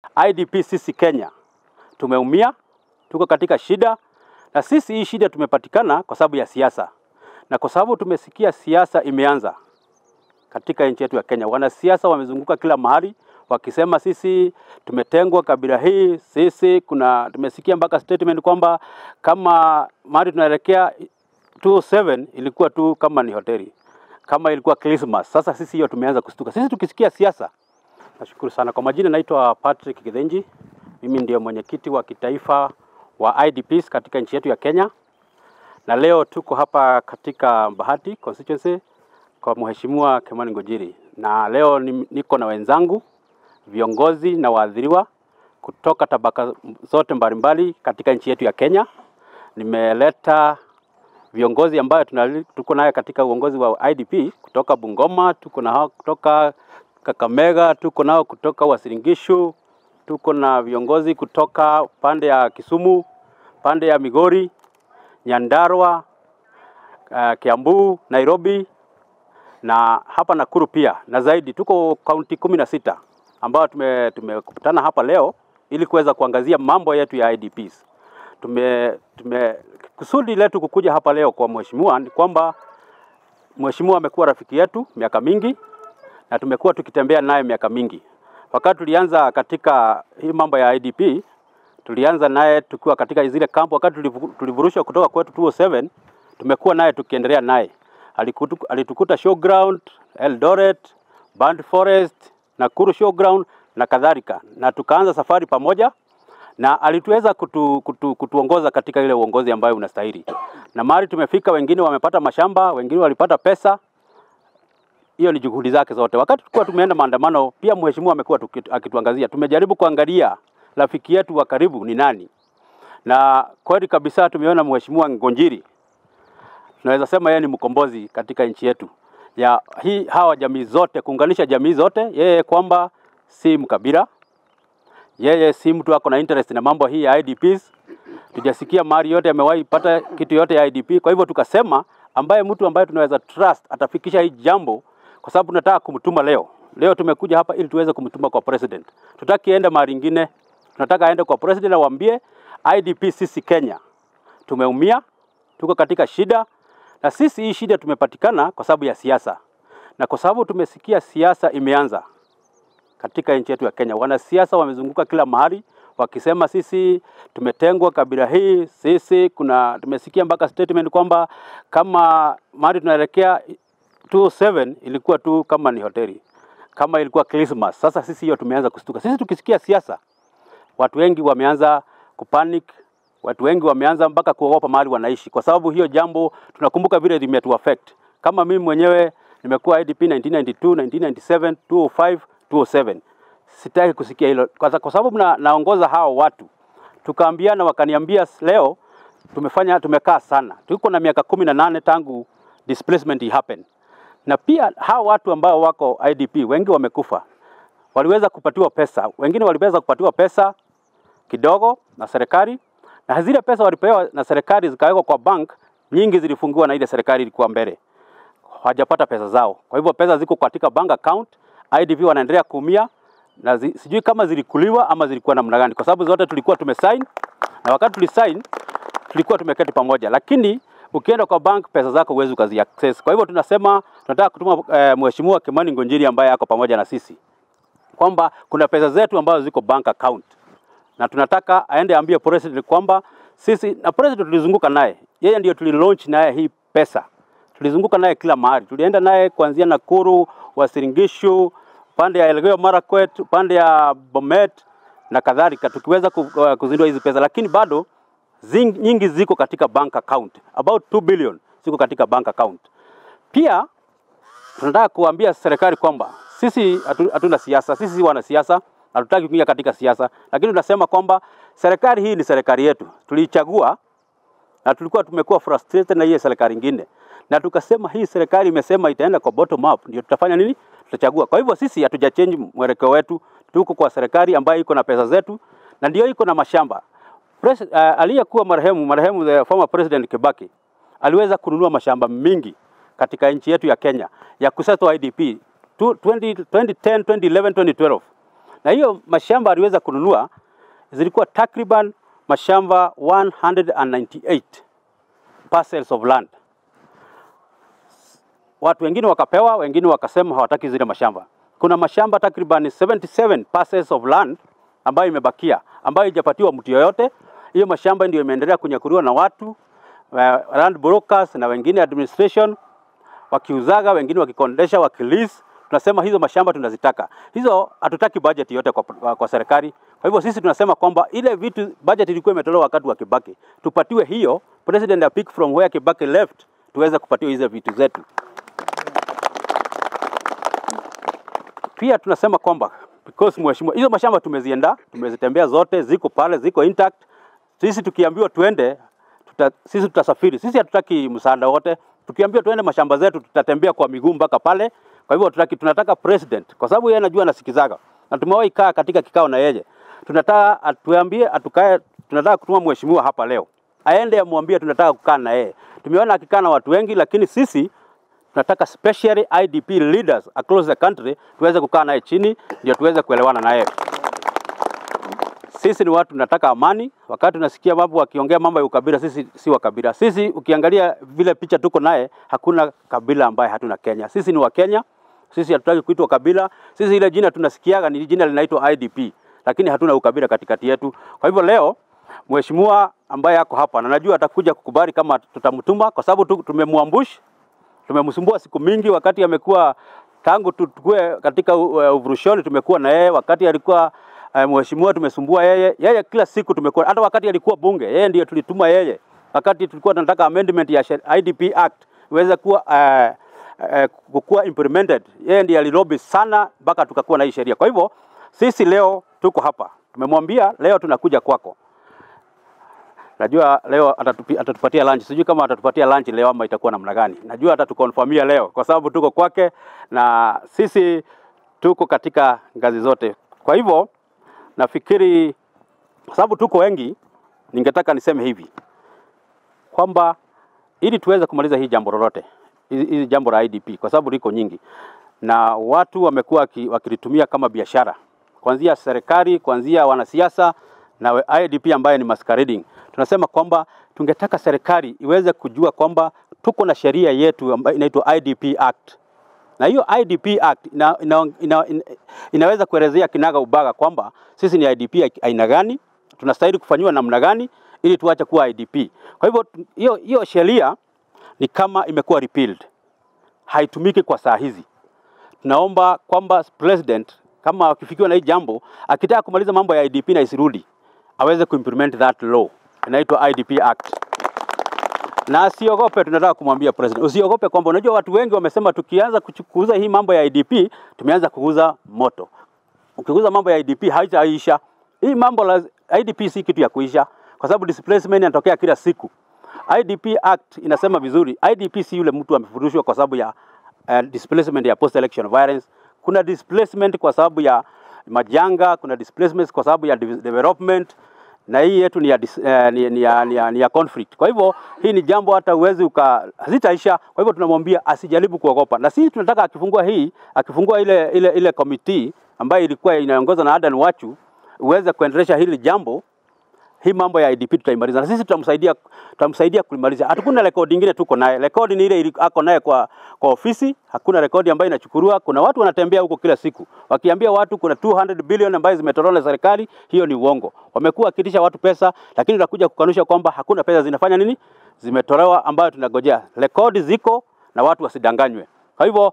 IDP sisi Kenya tumeumia, tuko katika shida, na sisi hii shida tumepatikana kwa sababu ya siasa. Na kwa sababu tumesikia siasa imeanza katika nchi yetu ya Kenya. Wanasiasa wamezunguka kila mahali wakisema sisi tumetengwa kabila hii, sisi tumesikia mpaka statement kwamba kama mahali tunaelekea 27 ilikuwa tu kama ni hoteli, kama ilikuwa Christmas. Sasa sisi hiyo tumeanza kustuka. Sisi tukisikia siasa. Nashukuru sana. Kwa majina naitwa Patrick Kithenji. Mimi ndio mwenyekiti wa kitaifa wa IDPs katika nchi yetu ya Kenya. Na leo tuko hapa katika Bahati constituency kwa Mheshimiwa Kimani Ngunjiri. Na leo niko na wenzangu, viongozi na waadhiriwa kutoka tabaka zote mbalimbali katika nchi yetu ya Kenya. Nimeleta viongozi ambao tuko naye katika uongozi wa IDP kutoka Bungoma, tuko na kutoka Kakamega, tuko nao kutoka Uasin Gishu, tuko na viongozi kutoka pande ya Kisumu, pande ya Migori, Nyandarua, Kiambu, Nairobi na hapa Nakuru pia. Na zaidi tuko kaunti 16 ambao tumekutana hapa leo ili kuweza kuangazia mambo yetu ya IDPs. Kusudi letu kukuja hapa leo kwa mheshimiwa ni kwamba mheshimiwa amekuwa rafiki yetu miaka mingi na tumekuwa tukitembea naye miaka mingi. Wakati tulianza katika hii mambo ya IDP, tulianza naye tukiwa katika zile kampu. Wakati tulivurushwa kutoka kwetu 207, tumekuwa naye tukiendelea naye. Alitukuta showground, Eldoret, Band Forest, Nakuru showground na kadhalika. Na tukaanza safari pamoja na alituweza kutuongoza katika ile uongozi ambayo unastahili. Na mahali tumefika, wengine wamepata mashamba, wengine walipata pesa. Hiyo ni juhudi zake zote. Wakati tulikuwa tumeenda maandamano, pia mheshimiwa amekuwa akituangazia. Tumejaribu kuangalia rafiki yetu wa karibu ni nani. Na kweli kabisa tumeona mheshimiwa Ngunjiri. Tunaweza sema yeye ni mkombozi katika nchi yetu. Ya hawa jamii zote, kuunganisha jamii zote, yeye kwamba si mkabila. Yeye si mtu wako na interest na mambo hii ya IDPs. Tujasikia mali yote amewahi pata kitu yote ya IDP. Kwa hivyo tukasema mtu ambaye tunaweza trust atafikisha hii jambo, kwa sababu tunataka kumtuma leo. Leo tumekuja hapa ili tuweze kumtuma kwa president. Tutaki aende mahali nyingine. Tunataka aende kwa president na waambie IDP sisi Kenya tumeumia, tuko katika shida, na sisi hii shida tumepatikana kwa sababu ya siasa. Na kwa sababu tumesikia siasa imeanza katika nchi yetu ya Kenya. Wanasiasa wamezunguka kila mahali wakisema sisi tumetengwa kabila hii, sisi tumesikia mpaka statement kwamba kama mahali tunaelekea 27 ilikuwa tu kama ni hoteli, kama ilikuwa Christmas. Sasa sisi hiyo tumeanza kustuka. Sisi tukisikia siasa, watu wengi wameanza kupanic, watu wengi wameanza mpaka kuogopa mahali wanaishi, kwa sababu hiyo jambo tunakumbuka vile limetu affect. Kama mimi mwenyewe nimekuwa IDP 1992, 1997, 2005, 2007. Sitaki kusikia hilo kwa sababu naongoza hao watu. Tukaambiana, wakaniambia leo tumekaa sana. Tuko na miaka 18 tangu displacement happen. Na pia hao watu ambao wako IDP wengi wamekufa. Waliweza kupatiwa pesa, wengine waliweza kupatiwa pesa kidogo na serikali, na zile pesa walipewa na serikali zikawekwa kwa bank, nyingi zilifungiwa na ile serikali ilikuwa mbele. Hawajapata pesa zao. Kwa hivyo pesa ziko katika bank account, IDP wanaendelea kuumia, na sijui kama zilikuliwa ama zilikuwa namna gani, kwa sababu zote tulikuwa tumesign, na wakati tulisign tulikuwa tumeketi pamoja, lakini ukienda kwa bank pesa zako huwezi ukazi access. Kwa hivyo tunasema tunataka kutuma mheshimiwa Kimani Ngunjiri ambaye yako pamoja na sisi kwamba kuna pesa zetu ambazo ziko bank account, na tunataka aende ambie president kwamba sisi na president tulizunguka naye, yeye ndio tulilaunch naye hii pesa. Tulizunguka naye kila mahali. Tulienda naye kuanzia Nakuru, Uasin Gishu, pande ya Elgeyo Marakwet, pande ya Bomet na kadhalika, tukiweza kuzindua hizi pesa, lakini bado nyingi ziko katika bank account. About 2 billion ziko katika bank account. Pia tunataka kuambia serikali kwamba sisi hatuna siasa, sisi wana siasa, hatutaki kuingia katika siasa, lakini tunasema kwamba serikali hii ni serikali yetu. Tulichagua na tulikuwa tumekuwa frustrated na hii serikali nyingine. Na tukasema hii serikali imesema itaenda kwa bottom up, ndio tutafanya nini? Tutachagua. Kwa hivyo sisi hatujachange mwelekeo wetu. Tuko kwa serikali ambayo iko na pesa zetu na ndio iko na mashamba. Aliyekuwa marehemu the former president Kibaki aliweza kununua mashamba mingi katika nchi yetu ya Kenya ya kusettle IDP 2010, 2011, 2012. Na hiyo mashamba aliweza kununua zilikuwa takriban mashamba 198 parcels of land. Watu wengine wakapewa, wengine wakasema hawataki zile mashamba. Kuna mashamba takriban 77 parcels of land ambayo imebakia, ambayo haijapatiwa mtu yoyote. Hiyo mashamba ndio imeendelea kunyakuliwa na watu, land brokers na wengine administration, wakiuzaga, wengine wakikondesha, wakilease. Tunasema hizo mashamba tunazitaka. Hizo hatutaki budget yote kwa serikali. Kwa hivyo sisi tunasema kwamba ile vitu budget ilikuwa imetolewa wakati wa Kibaki, tupatiwe hiyo, president a pick from where Kibaki left, tuweze kupatiwa hizo vitu zetu. Pia tunasema kwamba because mheshimiwa, hizo mashamba tumezitembea zote, ziko pale, ziko intact. Sisi tukiambiwa tuende, sisi tutasafiri. Sisi hatutaki msaada wote. Tukiambiwa tuende mashamba zetu, tutatembea kwa miguu mpaka pale. Kwa hivyo tunataka president, kwa sababu yeye anajua anasikizaga. Na tumewahi kaa katika kikao na yeye. Tunataka atuambie atukae, tunataka kutuma mheshimiwa hapa leo. Aende amwambie tunataka kukaa na yeye. Tumeona akikaa na watu wengi, lakini sisi tunataka specially IDP leaders across the country tuweze kukaa naye chini ndio tuweze kuelewana na yeye. Sisi ni watu tunataka amani. Wakati tunasikia mambo wakiongea mambo ya ukabila, sisi si wa kabila. Sisi ukiangalia vile picha tuko naye, hakuna kabila ambaye hatuna Kenya. Sisi ni wa Kenya. Sisi hatutaki kuitwa kabila. Sisi ile jina tunasikiaga ni jina linaitwa IDP, lakini hatuna ukabila katikati yetu. Kwa hivyo leo mheshimiwa ambaye yako hapa na najua atakuja kukubali kama tutamtuma, kwa sababu tumemwambush, tumemsumbua siku mingi. Wakati amekuwa tangu tukue katika uvurushoni tumekuwa na yeye. Wakati alikuwa mheshimiwa tumesumbua yeye kila siku tumekuwa. Hata wakati alikuwa bunge yeye ndiye tulituma yeye. Wakati tulikuwa tunataka amendment ya IDP Act iweze kuwa implemented, yeye ndiye alilobby sana mpaka tukakuwa na hii sheria. Kwa hivyo sisi leo tuko hapa, tumemwambia leo tunakuja kwako. Najua leo atatupatia lunch. Sijui kama atatupatia lunch leo ama itakuwa namna gani. Najua atatukonfirmia leo kwa sababu tuko kwake na sisi tuko katika ngazi zote. Kwa hivyo nafikiri kwa sababu tuko wengi, ningetaka niseme hivi kwamba ili tuweze kumaliza hii jambo lolote, hii jambo la IDP, kwa sababu liko nyingi na watu wamekuwa wakilitumia kama biashara, kuanzia serikali, kuanzia wanasiasa na IDP ambaye ni masquerading. Tunasema kwamba tungetaka serikali iweze kujua kwamba tuko na sheria yetu ambayo inaitwa IDP Act. Na hiyo IDP Act inaweza kuelezea kinaga ubaga kwamba sisi ni IDP aina gani, tunastahili kufanywa namna gani ili tuache kuwa IDP. Kwa hivyo hiyo sheria ni kama imekuwa repealed, haitumiki kwa saa hizi. Tunaomba kwamba president kama akifikiwa na hii jambo, akitaka kumaliza mambo ya IDP na isirudi, aweze kuimplement that law inaitwa IDP Act. Na usiogope, tunataka kumwambia president, usiogope kwamba unajua watu wengi wamesema tukianza kuuza hii mambo ya IDP, tumeanza kuuza moto. Ukiguza mambo ya IDP haitaisha. Hii mambo la IDP si kitu ya kuisha, kwa sababu displacement inatokea kila siku. IDP Act inasema vizuri, IDP si yule mtu amefurushwa kwa sababu ya displacement ya post election violence. Kuna displacement kwa sababu ya majanga, kuna displacement kwa sababu ya development, na hii yetu ni ya conflict. Kwa hivyo hii ni jambo hata uwezi hazitaisha. Kwa hivyo tunamwambia asijaribu kuogopa. Na sisi tunataka akifungua ile committee ambayo ilikuwa inaongozwa na Adan Wachu uweze kuendelesha hili jambo. Hii mambo ya IDP tutaimaliza. Na sisi tutamsaidia kulimaliza. Hatukuna rekodi nyingine tuko naye. Rekodi ni ile ako naye kwa ofisi. Hakuna rekodi ambayo inachukuliwa. Kuna watu wanatembea huko kila siku wakiambia watu kuna 200 billion ambayo zimetolewa na serikali. Hiyo ni uongo. Wamekuwa wakitisha watu pesa, lakini tunakuja kukanusha kwamba hakuna pesa zinafanya nini? Zimetolewa ambayo tunagojea. Rekodi ziko na watu wasidanganywe. Kwa hivyo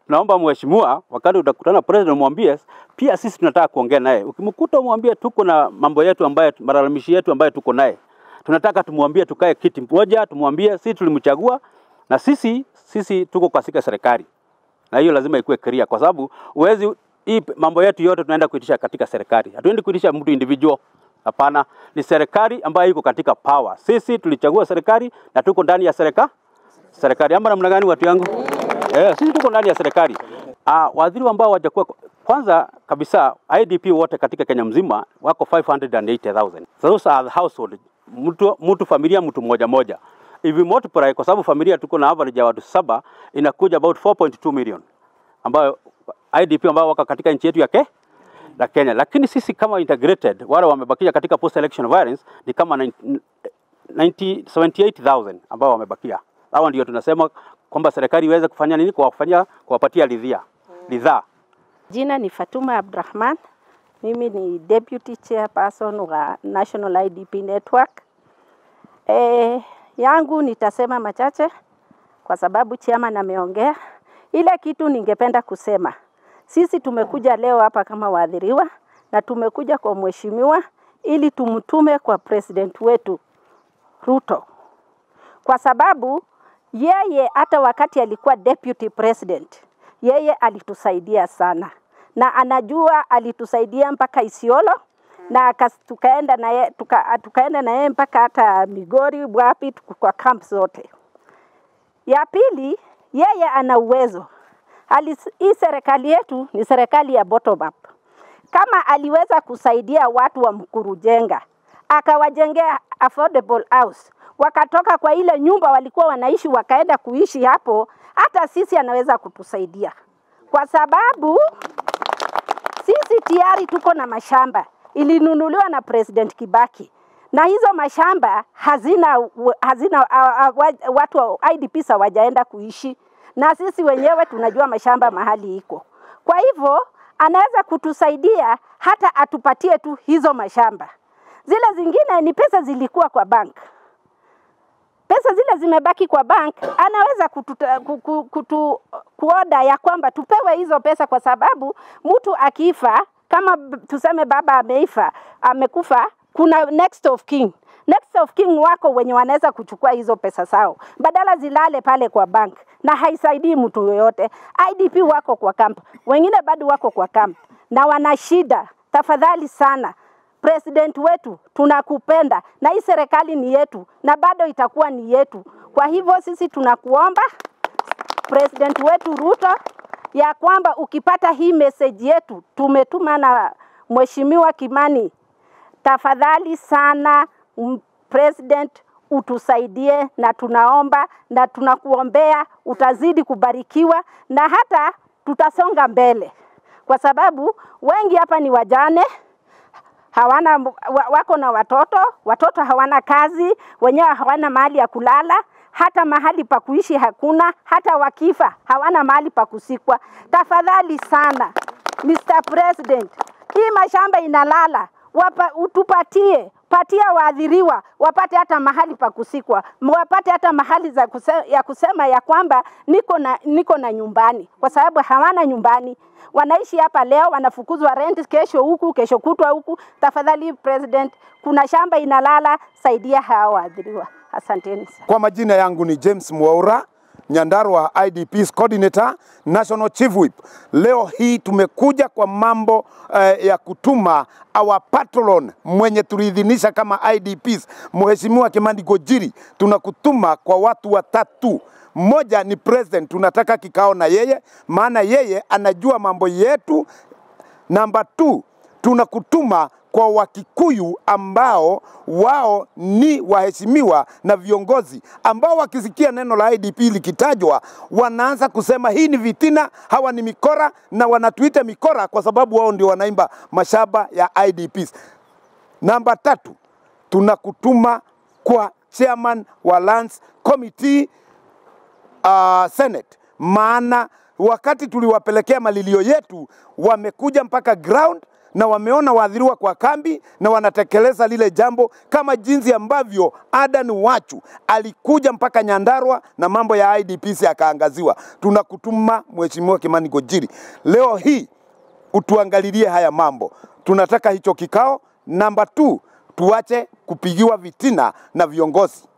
tunaomba mheshimiwa wakati utakutana president mwambie pia sisi tunataka kuongea naye. Ukimkuta mwambie tuko na mambo yetu ambayo malalamishi yetu ambayo tuko naye. Tunataka tumwambie tukae kiti moja, tumwambie sisi tulimchagua na sisi tuko katika serikali. Na hiyo lazima ikuwe clear kwa sababu uwezi hii mambo yetu yote tunaenda kuitisha katika serikali. Hatuendi kuitisha mtu individual. Hapana, ni serikali ambayo iko katika power. Sisi tulichagua serikali na tuko ndani ya serikali. Ama namna gani watu yangu? Sisi tuko ndani ya serikali. Waziri ambao hawajakuwa kwanza kabisa IDP wote katika Kenya mzima wako 580,000. Those are the household. Mtu familia mtu moja. If we multiply kwa sababu familia tuko na average ya watu 7 inakuja about 4.2 million. Ambayo IDP ambao wako katika nchi yetu la Kenya. Lakini sisi kama integrated, wale wamebakia katika post election violence ni kama 78,000 ambao wamebakia. Hao ndio tunasema kwamba serikali iweze kufanya nini, kuwapatia ridhaa. Jina ni Fatuma Abdurrahman. Mimi ni deputy chairperson wa National IDP Network. Yangu nitasema machache kwa sababu chairman ameongea. Ile kitu ningependa kusema, sisi tumekuja leo hapa kama waathiriwa na tumekuja kwa mheshimiwa ili tumtume kwa president wetu Ruto. Kwa sababu yeye hata wakati alikuwa deputy president, yeye alitusaidia sana. Na anajua alitusaidia mpaka Isiolo na tukaenda na yeye mpaka hata Migori, wapi, kwa camp zote. Ya pili, yeye ana uwezo. Hii serikali yetu ni serikali ya bottom up. Kama aliweza kusaidia watu wa Mkurujenga, akawajengea affordable house, wakatoka kwa ile nyumba walikuwa wanaishi wakaenda kuishi hapo, hata sisi anaweza kutusaidia. Kwa sababu sisi tayari tuko na mashamba ilinunuliwa na President Kibaki. Na hizo mashamba hazina watu wa IDPs hawajaenda kuishi. Na sisi wenyewe tunajua mashamba mahali iko. Kwa hivyo anaweza kutusaidia hata atupatie tu hizo mashamba. Zile zingine ni pesa zilikuwa kwa bank. Pesa zile zimebaki kwa bank, anaweza kuoda ya kwamba tupewe hizo pesa, kwa sababu mtu akifa, kama tuseme baba amekufa, kuna next of kin. Next of kin wako wenye wanaweza kuchukua hizo pesa zao, badala zilale pale kwa bank na haisaidii mtu yoyote. IDP wako kwa camp, wengine bado wako kwa camp na wana shida. Tafadhali sana President wetu, tunakupenda na hii serikali ni yetu na bado itakuwa ni yetu. Kwa hivyo sisi tunakuomba President wetu Ruto ya kwamba ukipata hii message yetu tumetuma na Mheshimiwa Kimani, tafadhali sana President utusaidie, na tunaomba na tunakuombea utazidi kubarikiwa na hata tutasonga mbele, kwa sababu wengi hapa ni wajane, wako na watoto hawana kazi, wenyewe hawana mahali ya kulala, hata mahali pa kuishi hakuna, hata wakifa hawana mahali pa kusikwa. Tafadhali sana Mr. President, hii mashamba inalala, patia waathiriwa wapate hata mahali pa kusikwa, wapate hata mahali ya kusema ya kwamba niko na nyumbani, kwa sababu hawana nyumbani. Wanaishi hapa leo, wanafukuzwa rent, kesho huku, kesho kutwa huku. Tafadhali President, kuna shamba inalala, saidia hao waathiriwa. Asanteni sana. Kwa majina yangu ni James Mwaura, Nyandarua IDPs Coordinator, National Chief Whip. Leo hii tumekuja kwa mambo ya kutuma our patron mwenye tuliidhinisha kama IDPs, Mheshimiwa Kimani Gojiri. Tunakutuma kwa watu watatu. Mmoja ni president, tunataka kikao na yeye, maana yeye anajua mambo yetu. Number 2, tunakutuma kwa Wakikuyu ambao wao ni waheshimiwa na viongozi ambao wakisikia neno la IDP likitajwa wanaanza kusema hii ni vitina, hawa ni mikora, na wanatuita mikora kwa sababu wao ndio wanaimba mashamba ya IDPs. Number 3, tunakutuma kwa chairman wa Lands Committee Senate, maana wakati tuliwapelekea malilio yetu wamekuja mpaka ground na wameona waathiriwa kwa kambi na wanatekeleza lile jambo, kama jinsi ambavyo Adan Wachu alikuja mpaka Nyandarua na mambo ya IDPs yakaangaziwa. Tunakutuma Mheshimiwa Kimani Gojiri, leo hii utuangalilie haya mambo. Tunataka hicho kikao. Number 2, tuache kupigiwa vitina na viongozi.